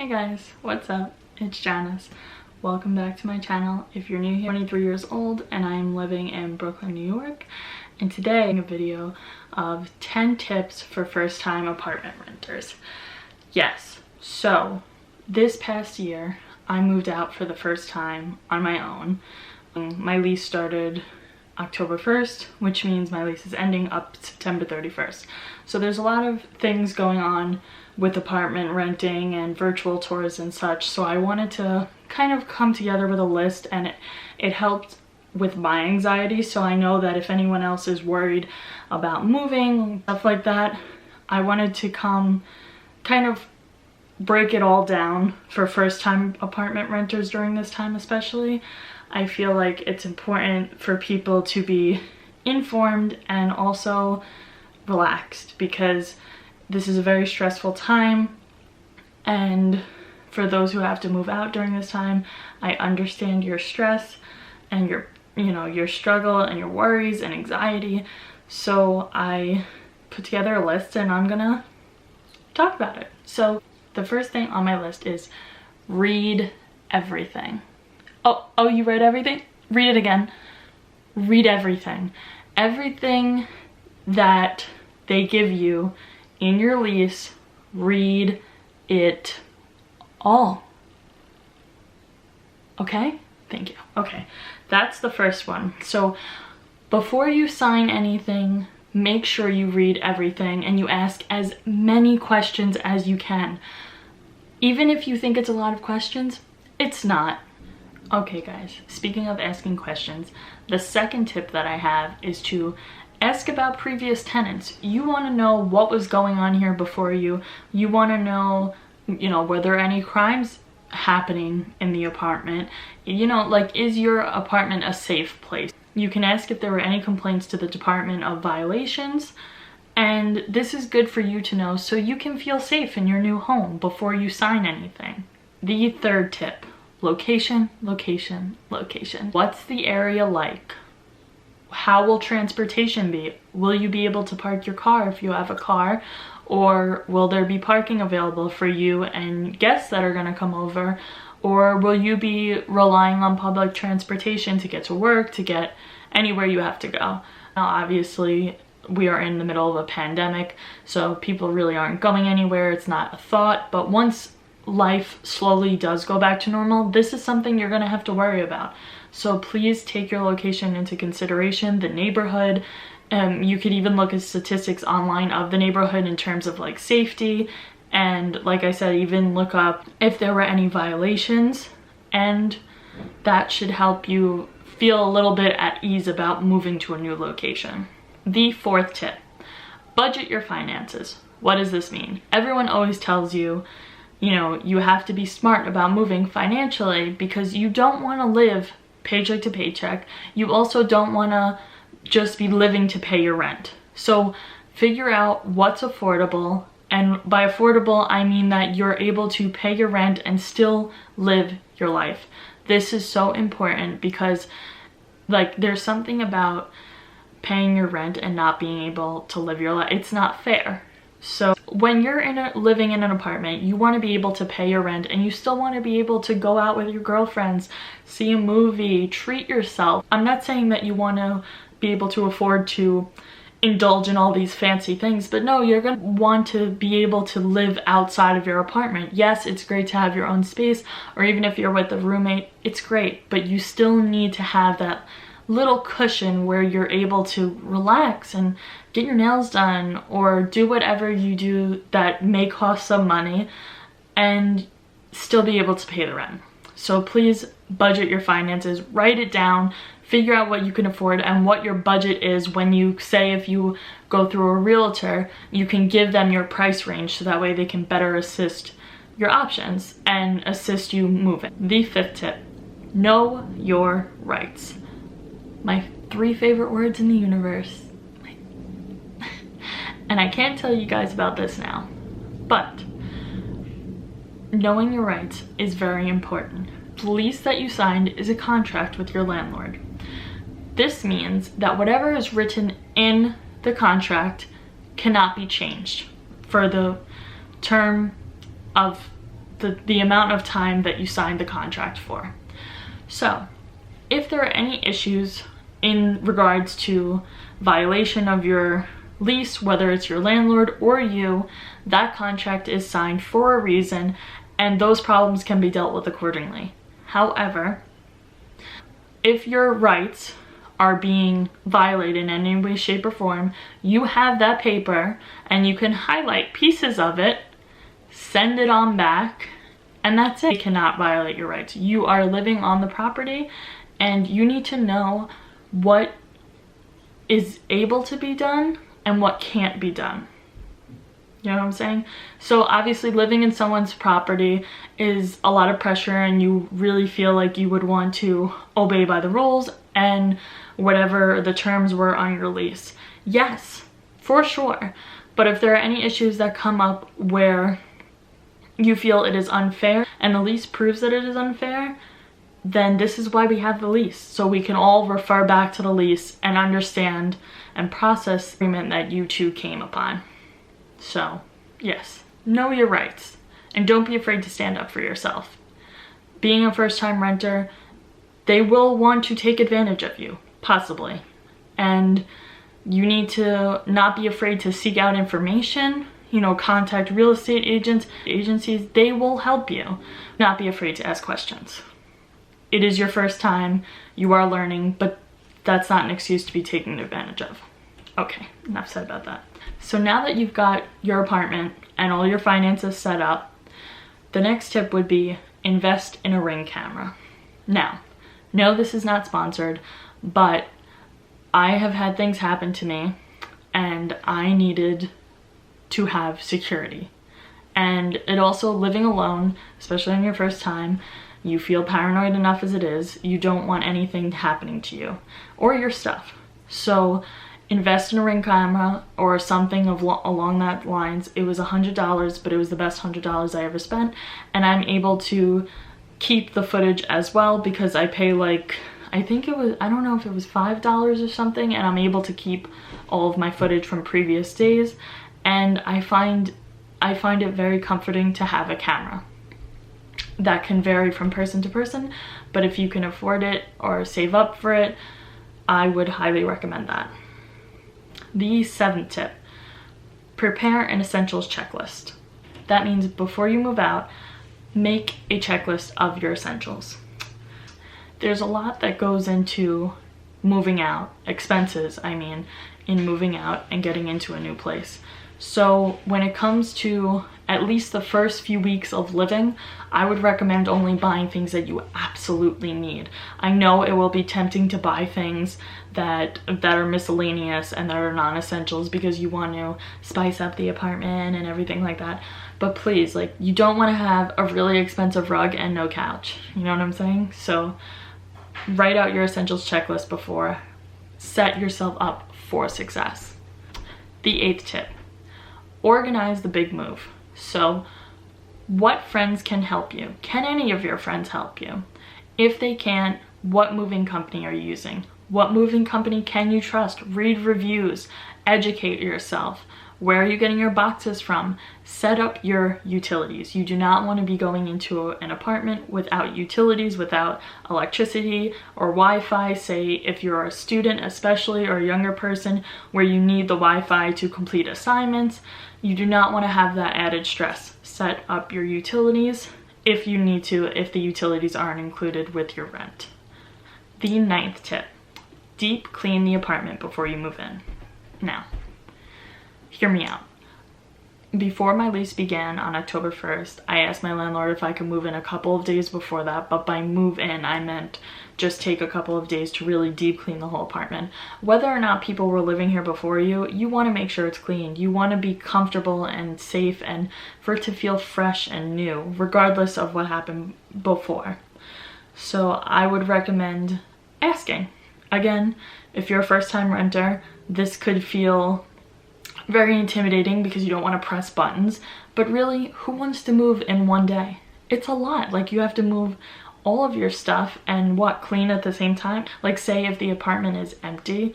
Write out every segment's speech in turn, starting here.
Hey guys, what's up? It's Janice. Welcome back to my channel. If you're new here, I'm 23 years old and I'm living in Brooklyn, New York. And today I'm a video of 10 tips for first-time apartment renters. Yes, so this past year I moved out for the first time on my own. My lease started October 1st, which means my lease is ending up September 31st. So there's a lot of things going on with apartment renting and virtual tours and such. So I wanted to kind of come together with a list, and it helped with my anxiety. So I know that if anyone else is worried about moving, stuff like that, I wanted to come kind of break it all down for first-time apartment renters during this time especially. I feel like it's important for people to be informed and also relaxed, because this is a very stressful time, and for those who have to move out during this time, I understand your stress and your struggle and your worries and anxiety. So I put together a list and I'm gonna talk about it. So the first thing on my list is read everything. Oh, you read everything? Read it again. Read everything. Everything that they give you in your lease, read it all. Okay? Thank you. Okay, that's the first one. So before you sign anything, make sure you read everything and you ask as many questions as you can. Even if you think it's a lot of questions, it's not. Okay guys, speaking of asking questions, the second tip that I have is to ask about previous tenants. You want to know what was going on here before you. You want to know, were there any crimes happening in the apartment? Like, is your apartment a safe place? You can ask if there were any complaints to the department of violations, and this is good for you to know so you can feel safe in your new home before you sign anything. The third tip: location, location, location. What's the area like? How will transportation be? Will you be able to park your car if you have a car? Or will there be parking available for you and guests that are going to come over? Or will you be relying on public transportation to get to work, to get anywhere you have to go? Now, obviously, we are in the middle of a pandemic, so people really aren't going anywhere. It's not a thought, but once life slowly does go back to normal, this is something you're going to have to worry about. So please take your location into consideration, the neighborhood. You could even look at statistics online of the neighborhood in terms of like safety, and like I said, even look up if there were any violations, and that should help you feel a little bit at ease about moving to a new location. The fourth tip: budget your finances. What does this mean? Everyone always tells you, you have to be smart about moving financially because you don't want to live paycheck to paycheck. You also don't want to just be living to pay your rent. So figure out what's affordable, and by affordable I mean that you're able to pay your rent and still live your life. This is so important because there's something about paying your rent and not being able to live your life. It's not fair. So when you're living in an apartment, you want to be able to pay your rent, and you still want to be able to go out with your girlfriends, see a movie, treat yourself. I'm not saying that you want to be able to afford to indulge in all these fancy things, but no, you're going to want to be able to live outside of your apartment. Yes, it's great to have your own space, or even if you're with a roommate, it's great, but you still need to have that little cushion where you're able to relax and get your nails done or do whatever you do that may cost some money and still be able to pay the rent. So please budget your finances, write it down, figure out what you can afford and what your budget is. When you say, if you go through a realtor, you can give them your price range so that way they can better assist your options and assist you moving. The fifth tip: know your rights. My 3 favorite words in the universe. And I can't tell you guys about this now, but knowing your rights is very important. The lease that you signed is a contract with your landlord. This means that whatever is written in the contract cannot be changed for the term of the amount of time that you signed the contract for. So if there are any issues in regards to violation of your lease, whether it's your landlord or you, that contract is signed for a reason, and those problems can be dealt with accordingly. However, if your rights are being violated in any way, shape, or form, you have that paper and you can highlight pieces of it, send it on back, and that's it. You cannot violate your rights. You are living on the property and you need to know what is able to be done and what can't be done. You know what I'm saying? So obviously living in someone's property is a lot of pressure, and you really feel like you would want to obey by the rules and whatever the terms were on your lease. Yes, for sure. But if there are any issues that come up where you feel it is unfair and the lease proves that it is unfair, then this is why we have the lease. So we can all refer back to the lease and understand and process the agreement that you two came upon. So yes, know your rights and don't be afraid to stand up for yourself. Being a first-time renter, they will want to take advantage of you, possibly. And you need to not be afraid to seek out information, you know, contact real estate agents, agencies, they will help you. Not be afraid to ask questions. It is your first time, you are learning, but that's not an excuse to be taken advantage of. Okay, enough said about that. So now that you've got your apartment and all your finances set up, the next tip would be invest in a Ring camera. Now, no, this is not sponsored, but I have had things happen to me and I needed to have security. And it also, living alone, especially on your first time, you feel paranoid enough as it is. You don't want anything happening to you or your stuff. So invest in a Ring camera or something along that lines. It was $100, but it was the best $100 I ever spent. And I'm able to keep the footage as well because I pay like, I think it was, I don't know if it was $5 or something, and I'm able to keep all of my footage from previous days. And I find it very comforting to have a camera. That can vary from person to person, but if you can afford it or save up for it, I would highly recommend that. The 7th tip, prepare an essentials checklist. That means before you move out, make a checklist of your essentials. There's a lot that goes into moving out, expenses, I mean, in moving out and getting into a new place. So when it comes to at least the first few weeks of living, I would recommend only buying things that you absolutely need. I know it will be tempting to buy things that are miscellaneous and that are non-essentials because you want to spice up the apartment and everything like that. But please, like, you don't want to have a really expensive rug and no couch. You know what I'm saying? So write out your essentials checklist before. Set yourself up for success. The 8th tip, organize the big move. So what friends can help you? Can any of your friends help you? If they can't, what moving company are you using? What moving company can you trust? Read reviews, educate yourself. Where are you getting your boxes from? Set up your utilities. You do not want to be going into an apartment without utilities, without electricity or Wi-Fi. Say if you're a student especially, or a younger person where you need the Wi-Fi to complete assignments, you do not want to have that added stress. Set up your utilities if you need to, if the utilities aren't included with your rent. The 9th tip, deep clean the apartment before you move in. Now, hear me out. Before my lease began on October 1st, I asked my landlord if I could move in a couple of days before that, but by move in, I meant just take a couple of days to really deep clean the whole apartment. Whether or not people were living here before you, you want to make sure it's clean. You want to be comfortable and safe and for it to feel fresh and new, regardless of what happened before. So I would recommend asking. Again, if you're a first-time renter, this could feel very intimidating because you don't want to press buttons, but really, who wants to move in one day? It's a lot. Like, you have to move all of your stuff and clean at the same time. Like, say if the apartment is empty,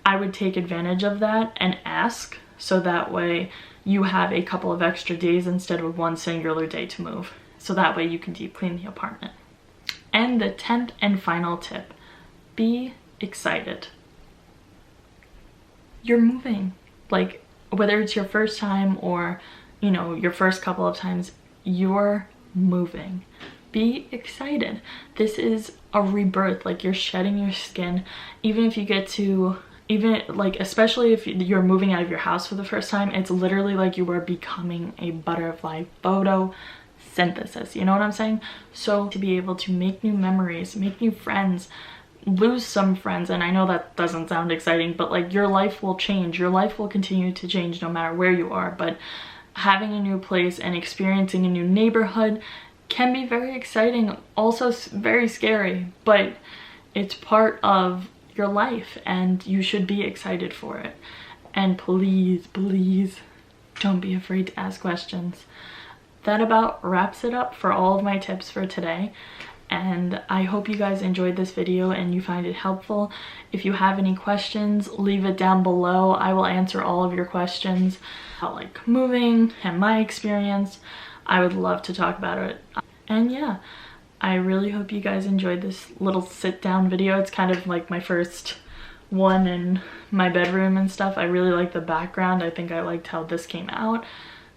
I would take advantage of that and ask, so that way you have a couple of extra days instead of one singular day to move. so that way you can deep clean the apartment. And the 10th and final tip, be excited. You're moving. Like, whether it's your first time or, you know, your first couple of times, you're moving. Be excited. This is a rebirth. Like, you're shedding your skin. Even if you get to, even like, especially if you're moving out of your house for the first time, it's literally like you are becoming a butterfly. Photosynthesis, you know what I'm saying? So to be able to make new memories, make new friends, lose some friends, and I know that doesn't sound exciting, but like, your life will change. Your life will continue to change no matter where you are, but having a new place and experiencing a new neighborhood can be very exciting, also very scary, but it's part of your life and you should be excited for it. And please, please don't be afraid to ask questions. That about wraps it up for all of my tips for today. And I hope you guys enjoyed this video and you find it helpful. If you have any questions, leave it down below. I will answer all of your questions about like moving and my experience. I would love to talk about it. And yeah, I really hope you guys enjoyed this little sit down video. It's kind of like my first one in my bedroom and stuff. I really like the background. I think I liked how this came out.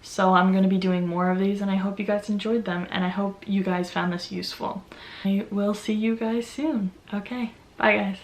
So I'm going to be doing more of these and I hope you guys enjoyed them and I hope you guys found this useful. I will see you guys soon. Okay, bye guys.